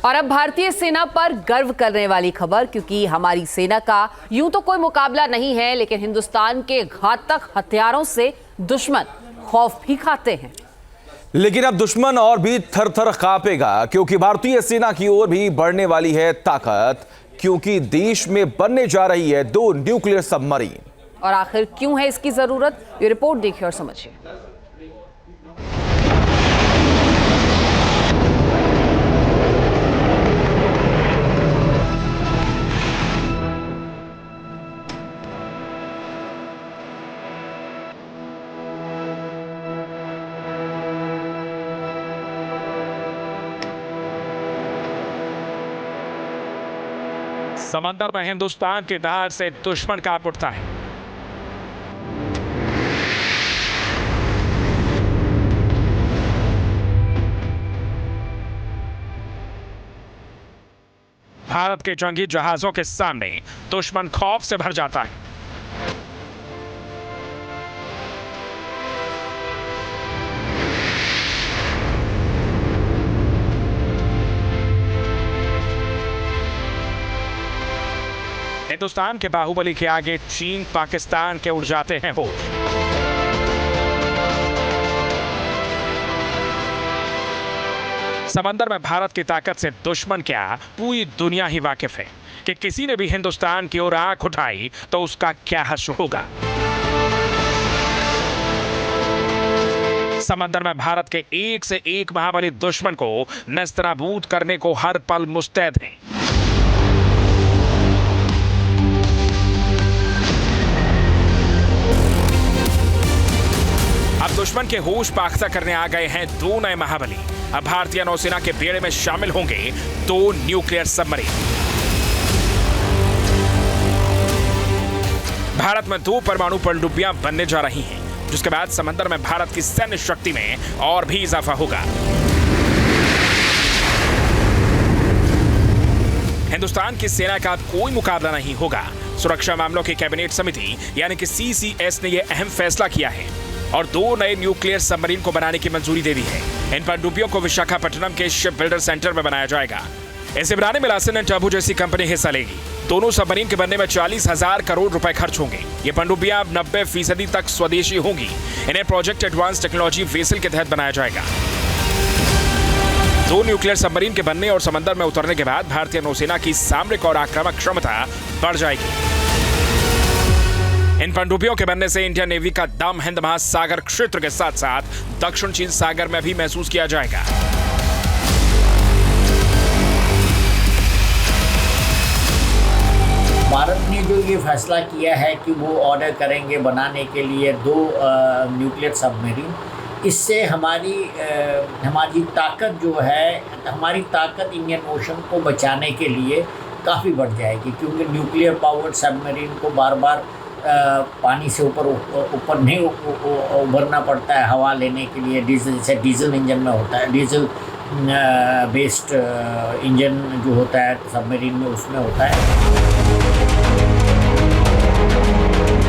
और अब भारतीय सेना पर गर्व करने वाली खबर, क्योंकि हमारी सेना का यूं तो कोई मुकाबला नहीं है, लेकिन हिंदुस्तान के घातक हथियारों से दुश्मन खौफ भी खाते हैं। लेकिन अब दुश्मन और भी थर थर कांपेगा, क्योंकि भारतीय सेना की ओर भी बढ़ने वाली है ताकत, क्योंकि देश में बनने जा रही है 2 न्यूक्लियर सबमरीन। और आखिर क्यों है इसकी जरूरत, ये रिपोर्ट देखिए और समझिए। समंदर में हिंदुस्तान की डर से दुश्मन कांप उठता है। भारत के जंगी जहाजों के सामने दुश्मन खौफ से भर जाता है। हिंदुस्तान के बाहुबली के आगे चीन पाकिस्तान के उड़ जाते हैं होश। समंदर में भारत की ताकत से दुश्मन क्या, पूरी दुनिया ही वाकिफ है कि किसी ने भी हिंदुस्तान की ओर आंख उठाई तो उसका क्या हश्र होगा। समंदर में भारत के एक से एक महाबली दुश्मन को नेस्तनाबूद करने को हर पल मुस्तैद है। अब दुश्मन के होश पाख्ता करने आ गए हैं 2 नए महाबली। अब भारतीय नौसेना के बेड़े में शामिल होंगे 2 न्यूक्लियर सबमरीन। भारत में 2 परमाणु पनडुब्बियां बनने जा रही हैं, जिसके बाद समंदर में भारत की सैन्य शक्ति में और भी इजाफा होगा। हिंदुस्तान की सेना का कोई मुकाबला नहीं होगा। सुरक्षा मामलों की कैबिनेट समिति यानी कि CCS ने यह अहम फैसला किया है और 2 नए न्यूक्लियर सबमरीन को बनाने की मंजूरी दे दी है। इन पनडुब्बियों को विशाखापट्टनम के शिप बिल्डर सेंटर में बनाया जाएगा। इसे बनाने में लार्सन एंड टर्बो जैसी कंपनी हिस्सा लेगी। दोनों सबमरीन के बनने में 40,000 करोड़ रुपए खर्च होंगे। ये पनडुब्बियां अब 90% तक स्वदेशी होंगी। इन्हें प्रोजेक्ट एडवांस टेक्नोलॉजी वेसल के तहत बनाया जाएगा। 2 न्यूक्लियर सबमरीन के बनने और समंदर में उतरने के बाद भारतीय नौसेना की सामरिक और आक्रामक क्षमता बढ़ जाएगी। इन पनडुब्बियों के बनने से इंडियन नेवी का दम हिंद महासागर क्षेत्र के साथ साथ दक्षिण चीन सागर में भी महसूस किया जाएगा। भारत ने जो ये फैसला किया है कि वो ऑर्डर करेंगे बनाने के लिए 2 न्यूक्लियर सबमरीन, इससे हमारी ताकत जो है, हमारी ताकत इंडियन ओशन को बचाने के लिए काफ़ी बढ़ जाएगी, क्योंकि न्यूक्लियर पावर्ड सबमरीन को बार बार पानी से ऊपर नहीं उभरना पड़ता है हवा लेने के लिए। जैसे डीजल इंजन में होता है, डीजल बेस्ड इंजन जो होता है सबमरीन में, उसमें होता है।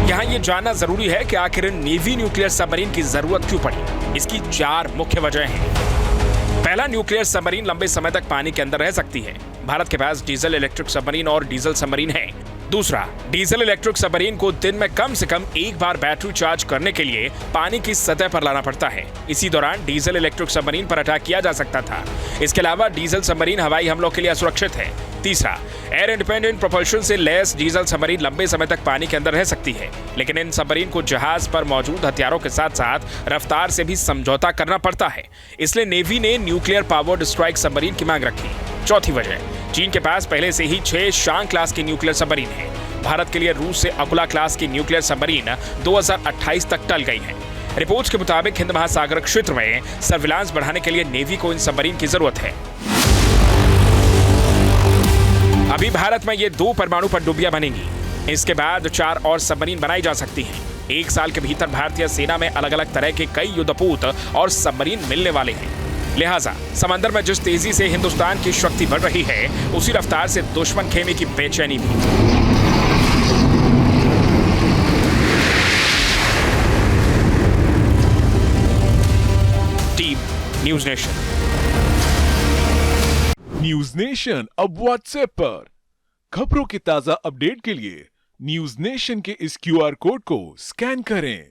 यहाँ ये जानना जरूरी है कि आखिर नेवी न्यूक्लियर सबमरीन की जरूरत क्यों पड़ी। इसकी 4 मुख्य वजह हैं। पहला, न्यूक्लियर सबमरीन लंबे समय तक पानी के अंदर रह सकती है। भारत के पास डीजल इलेक्ट्रिक सबमरीन और डीजल सबमरीन है। दूसरा, डीजल इलेक्ट्रिक सबमरीन को दिन में कम से कम एक बार बैटरी चार्ज करने के लिए पानी की सतह पर लाना पड़ता है। इसी दौरान डीजल इलेक्ट्रिक सबमरीन पर अटैक किया जा सकता था। इसके अलावा डीजल सबमरीन हवाई हमलों के लिए असुरक्षित है। तीसरा, एयर इंडिपेंडेंट प्रोपल्शन से लैस डीजल सबमरीन लंबे समय तक पानी के अंदर रह सकती है, लेकिन इन सबमरीन को जहाज पर मौजूद हथियारों के साथ साथ रफ्तार से भी समझौता करना पड़ता है। इसलिए नेवी ने न्यूक्लियर पावर्ड स्ट्राइक सबमरीन की मांग रखी। चौथी वजह, चीन के पास पहले से ही 6 शांग क्लास की न्यूक्लियर सबमरीन है। भारत के लिए रूस से अकुला क्लास की न्यूक्लियर सबमरीन 2028 तक टल गई है। रिपोर्ट्स के मुताबिक हिंद महासागर क्षेत्र में सर्विलांस बढ़ाने के लिए नेवी को इन सबमरीन की जरूरत है। अभी भारत में ये 2 परमाणु पनडुब्बियां बनेंगी। इसके बाद 4 और सबमरीन बनाई जा सकती हैं। 1 साल के भीतर भारतीय सेना में अलग अलग तरह के कई युद्धपोत और सबमरीन मिलने वाले हैं। लिहाजा समंदर में जिस तेजी से हिंदुस्तान की शक्ति बढ़ रही है, उसी रफ्तार से दुश्मन खेमे की बेचैनी भी। Team news nation. News nation अब व्हाट्सएप पर। खबरों के ताजा अपडेट के लिए न्यूज नेशन के इस QR कोड को स्कैन करें।